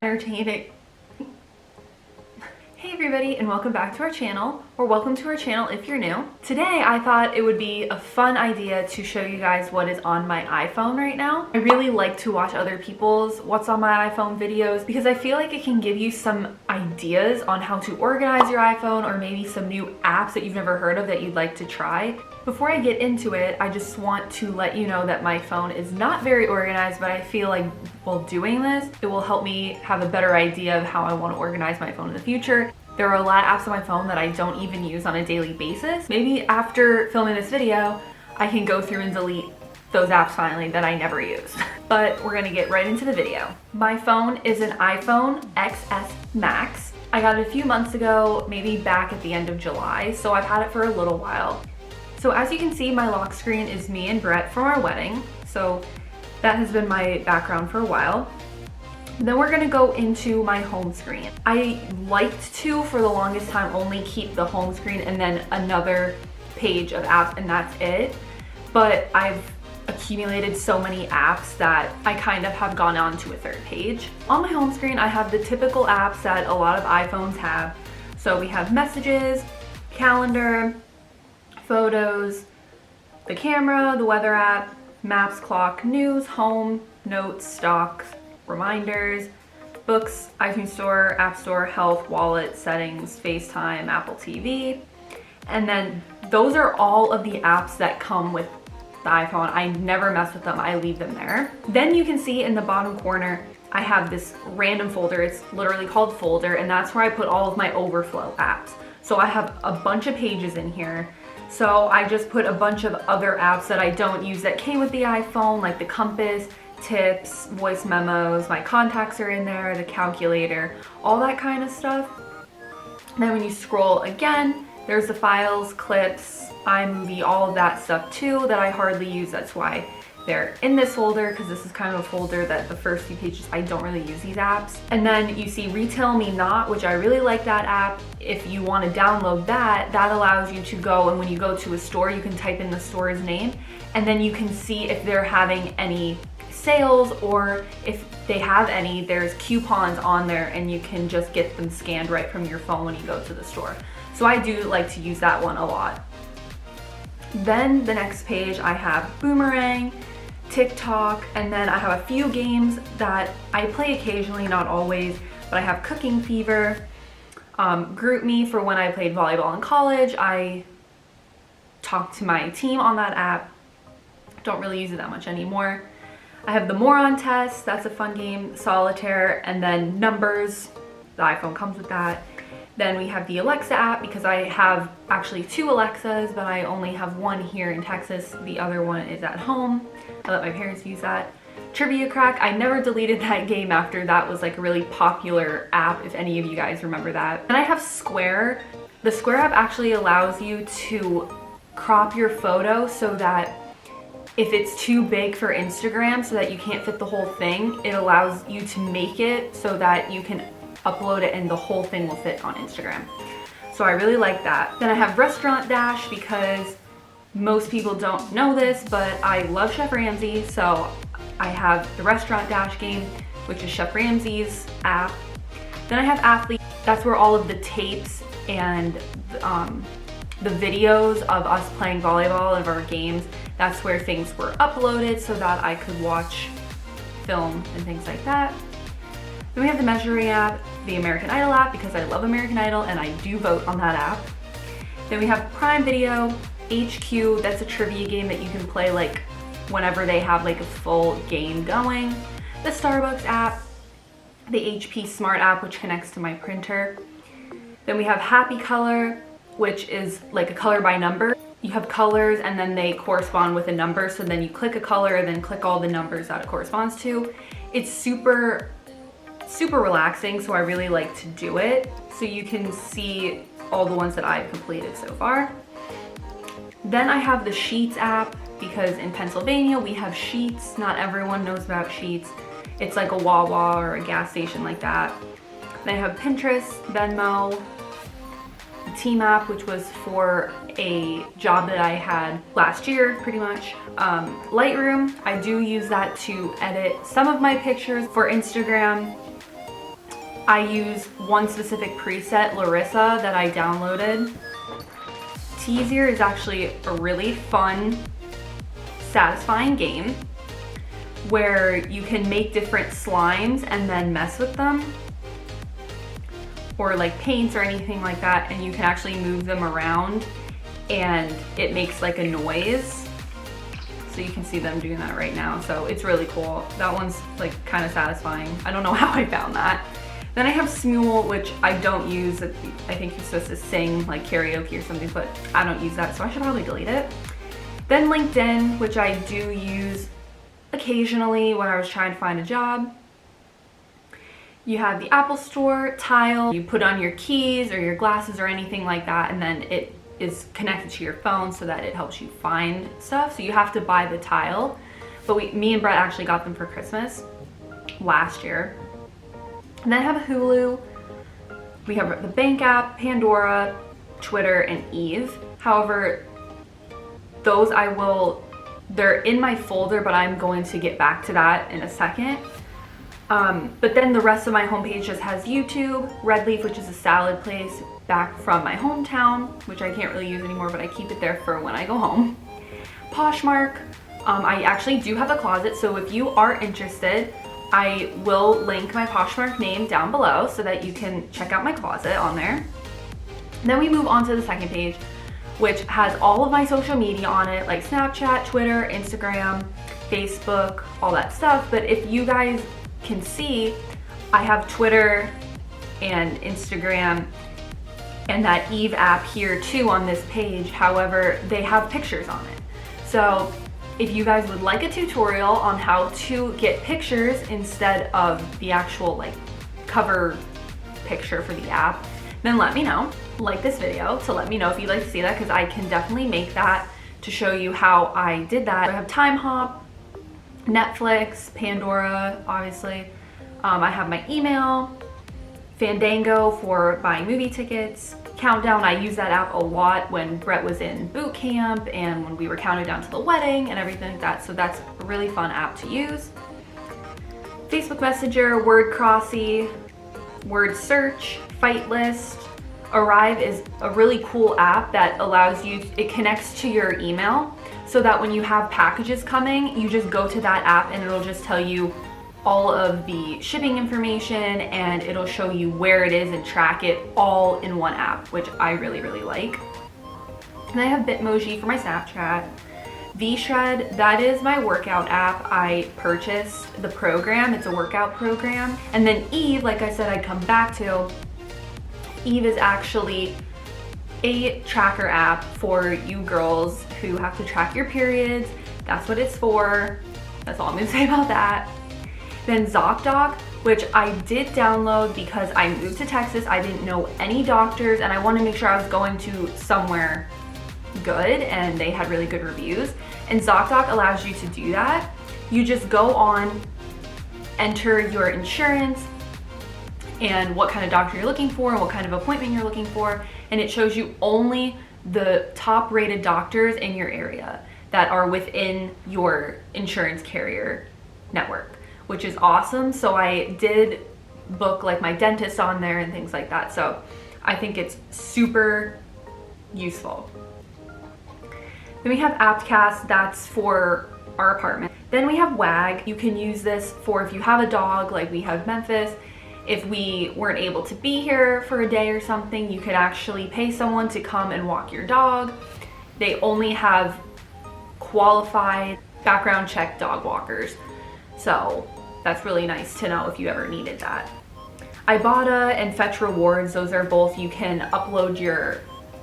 Entertaining. Hey everybody, and welcome back to our channel, or welcome to our channel if you're new. Today I thought it would be a fun idea to show you guys what is on my iPhone right now. I really like to watch other people's what's on my iPhone videos because I feel like it can give you some ideas on how to organize your iPhone, or maybe some new apps that you've never heard of that you'd like to try. Before I get into it, I just want to let you know that my phone is not very organized, but I feel like while doing this, it will help me have a better idea of how I want to organize my phone in the future. There are a lot of apps on my phone that I don't even use on a daily basis. Maybe after filming this video, I can go through and delete those apps finally that I never used. But we're gonna get right into the video. My phone is an iPhone XS Max. I got it a few months ago, maybe back at the end of July, so I've had it for a little while. So as you can see, my lock screen is me and Brett from our wedding. So that has been my background for a while. Then we're gonna go into my home screen. I liked to, for the longest time, only keep the home screen and then another page of apps, and that's it. But I've accumulated so many apps that I kind of have gone on to a third page. On my home screen, I have the typical apps that a lot of iPhones have. So we have messages, calendar, photos, the camera, the weather app, maps, clock, news, home, notes, stocks, reminders, books, iTunes Store, App Store, health, wallet, settings, FaceTime, Apple TV. And then those are all of the apps that come with the iPhone. I never mess with them, I leave them there. Then you can see in the bottom corner, I have this random folder. It's literally called folder, and that's where I put all of my overflow apps. So I have a bunch of pages in here. So I just put a bunch of other apps that I don't use that came with the iPhone, like the compass, tips, voice memos, my contacts are in there, the calculator, all that kind of stuff. Then when you scroll again, there's the files, clips, iMovie, all of that stuff too that I hardly use. That's why they're in this folder, because this is kind of a folder that the first few pages I don't really use these apps. And then you see Retail Me Not, which I really like that app. If you want to download that, that allows you to go, and when you go to a store, you can type in the store's name, and then you can see if they're having any sales, or if they have any, there's coupons on there, and you can just get them scanned right from your phone when you go to the store. So I do like to use that one a lot. Then the next page, I have Boomerang, TikTok, and then I have a few games that I play occasionally, not always, but I have Cooking Fever, GroupMe for when I played volleyball in college. I talked to my team on that app. Don't really use it that much anymore. I have the Moron Test, that's a fun game, Solitaire, and then Numbers, the iPhone comes with that. Then we have the Alexa app, because I have actually two Alexas, but I only have one here in Texas. The other one is at home. I let my parents use that. Trivia Crack, I never deleted that game after that was like a really popular app, if any of you guys remember that. And I have Square. The Square app actually allows you to crop your photo so that if it's too big for Instagram, so that you can't fit the whole thing, it allows you to make it so that you can upload it and the whole thing will fit on Instagram. So I really like that. Then I have Restaurant Dash, because most people don't know this, but I love Chef Ramsay, so I have the Restaurant Dash game, which is Chef Ramsay's app. Then I have Athlete. That's where all of the tapes and the videos of us playing volleyball, of our games, that's where things were uploaded so that I could watch film and things like that. Then we have the Measuring app, the American Idol app, because I love American Idol and I do vote on that app. Then we have Prime Video, HQ, that's a trivia game that you can play like whenever they have like a full game going. The Starbucks app, the HP Smart app, which connects to my printer. Then we have Happy Color, which is like a color by number. You have colors and then they correspond with a number, so then you click a color and then click all the numbers that it corresponds to. It's super relaxing, so I really like to do it. So you can see all the ones that I've completed so far. Then I have the Sheets app, because in Pennsylvania we have Sheets. Not everyone knows about Sheets. It's like a Wawa or a gas station like that. Then I have Pinterest, Venmo, the Team app, which was for a job that I had last year, pretty much. Lightroom, I do use that to edit some of my pictures for Instagram. I use one specific preset, Larissa, that I downloaded. Teasier is actually a really fun, satisfying game where you can make different slimes and then mess with them, or like paints or anything like that, and you can actually move them around and it makes like a noise. So you can see them doing that right now. So it's really cool. That one's like kind of satisfying. I don't know how I found that. Then I have Smule, which I don't use. I think you're supposed to sing like karaoke or something, but I don't use that, so I should probably delete it. Then LinkedIn, which I do use occasionally when I was trying to find a job. You have the Apple Store, Tile, you put on your keys or your glasses or anything like that, and then it is connected to your phone so that it helps you find stuff. So you have to buy the Tile, but me and Brett actually got them for Christmas last year. And then I have Hulu. We have the bank app, Pandora, Twitter, and Eve. However, those they're in my folder, but I'm going to get back to that in a second. But then the rest of my homepage just has YouTube, Red Leaf, which is a salad place back from my hometown, which I can't really use anymore, but I keep it there for when I go home. Poshmark, I actually do have a closet, so if you are interested, I will link my Poshmark name down below so that you can check out my closet on there. And then we move on to the second page, which has all of my social media on it, like Snapchat, Twitter, Instagram, Facebook, all that stuff. But if you guys can see, I have Twitter and Instagram and that Eve app here too on this page. However, they have pictures on it. So if you guys would like a tutorial on how to get pictures instead of the actual like cover picture for the app, then let me know. Like this video to let me know if you'd like to see that, because I can definitely make that to show you how I did that. I have Time Hop, Netflix, Pandora, obviously. I have my email, Fandango for buying movie tickets, Countdown. I use that app a lot when Brett was in boot camp and when we were counting down to the wedding and everything like that. So that's a really fun app to use. Facebook Messenger, Word Crossy, Word Search, Fight List. Arrive is a really cool app that allows you, it connects to your email so that when you have packages coming, you just go to that app and it'll just tell you all of the shipping information and it'll show you where it is and track it all in one app, which I really, really like. And I have Bitmoji for my Snapchat. VShred, that is my workout app. I purchased the program, it's a workout program. And then Eve, like I said, I'd come back to. Eve is actually a tracker app for you girls who have to track your periods. That's what it's for. That's all I'm gonna say about that. Then ZocDoc, which I did download because I moved to Texas. I didn't know any doctors and I wanted to make sure I was going to somewhere good and they had really good reviews. And ZocDoc allows you to do that. You just go on, enter your insurance and what kind of doctor you're looking for and what kind of appointment you're looking for, and it shows you only the top rated doctors in your area that are within your insurance carrier network, which is awesome. So I did book like my dentist on there and things like that. So I think it's super useful. Then we have Aptcast, that's for our apartment. Then we have WAG. You can use this for if you have a dog, like we have Memphis. If we weren't able to be here for a day or something, you could actually pay someone to come and walk your dog. They only have qualified background check dog walkers. So that's really nice to know if you ever needed that. Ibotta and Fetch Rewards, those are both you can upload your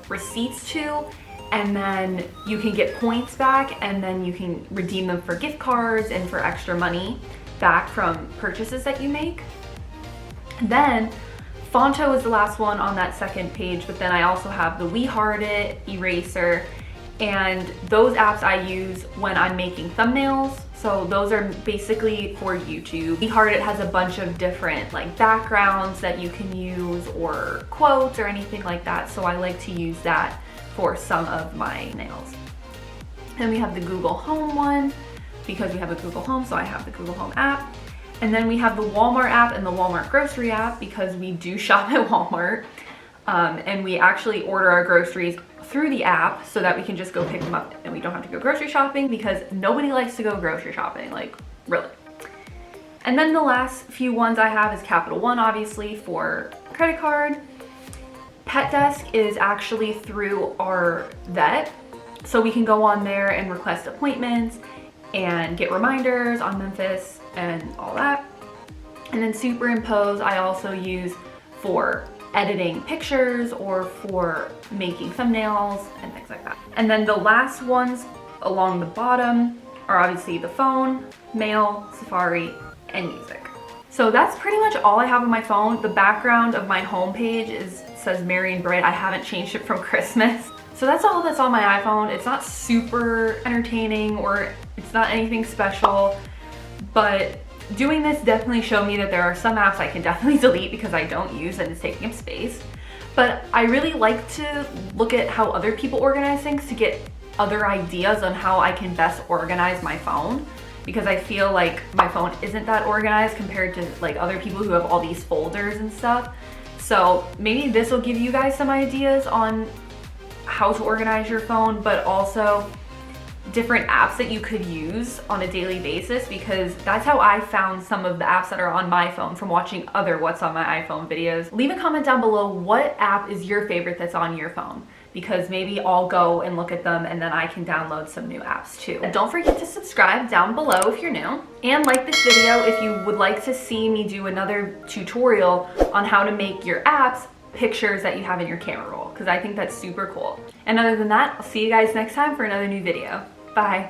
receipts to, and then you can get points back and then you can redeem them for gift cards and for extra money back from purchases that you make. Then Fonto is the last one on that second page, but then I also have the We Heart It, Eraser, And those apps I use when I'm making thumbnails. So those are basically for YouTube. It has a bunch of different like backgrounds that you can use or quotes or anything like that. So I like to use that for some of my nails. Then we have the Google Home one because we have a Google Home, so I have the Google Home app. And then we have the Walmart app and the Walmart grocery app because we do shop at Walmart. And we actually order our groceries through the app so that we can just go pick them up and we don't have to go grocery shopping because nobody likes to go grocery shopping, like really. And then the last few ones I have is Capital One, obviously, for credit card. Pet Desk is actually through our vet. So we can go on there and request appointments and get reminders on Memphis and all that. And then Superimpose I also use for editing pictures or for making thumbnails and things like that. And then the last ones along the bottom are obviously the phone, mail, Safari, and music. So that's pretty much all I have on my phone. The background of my homepage says Merry and Bright. I haven't changed it from Christmas. So that's all that's on my iPhone. It's not super entertaining or it's not anything special, but doing this definitely showed me that there are some apps I can definitely delete because I don't use and it's taking up space. But I really like to look at how other people organize things to get other ideas on how I can best organize my phone, because I feel like my phone isn't that organized compared to like other people who have all these folders and stuff. So maybe this will give you guys some ideas on how to organize your phone, but also different apps that you could use on a daily basis, because that's how I found some of the apps that are on my phone from watching other What's on My iPhone videos. Leave a comment down below what app is your favorite that's on your phone, because maybe I'll go and look at them and then I can download some new apps too. And don't forget to subscribe down below if you're new, and like this video if you would like to see me do another tutorial on how to make your apps pictures that you have in your camera roll, because I think that's super cool. And other than that, I'll see you guys next time for another new video. Bye.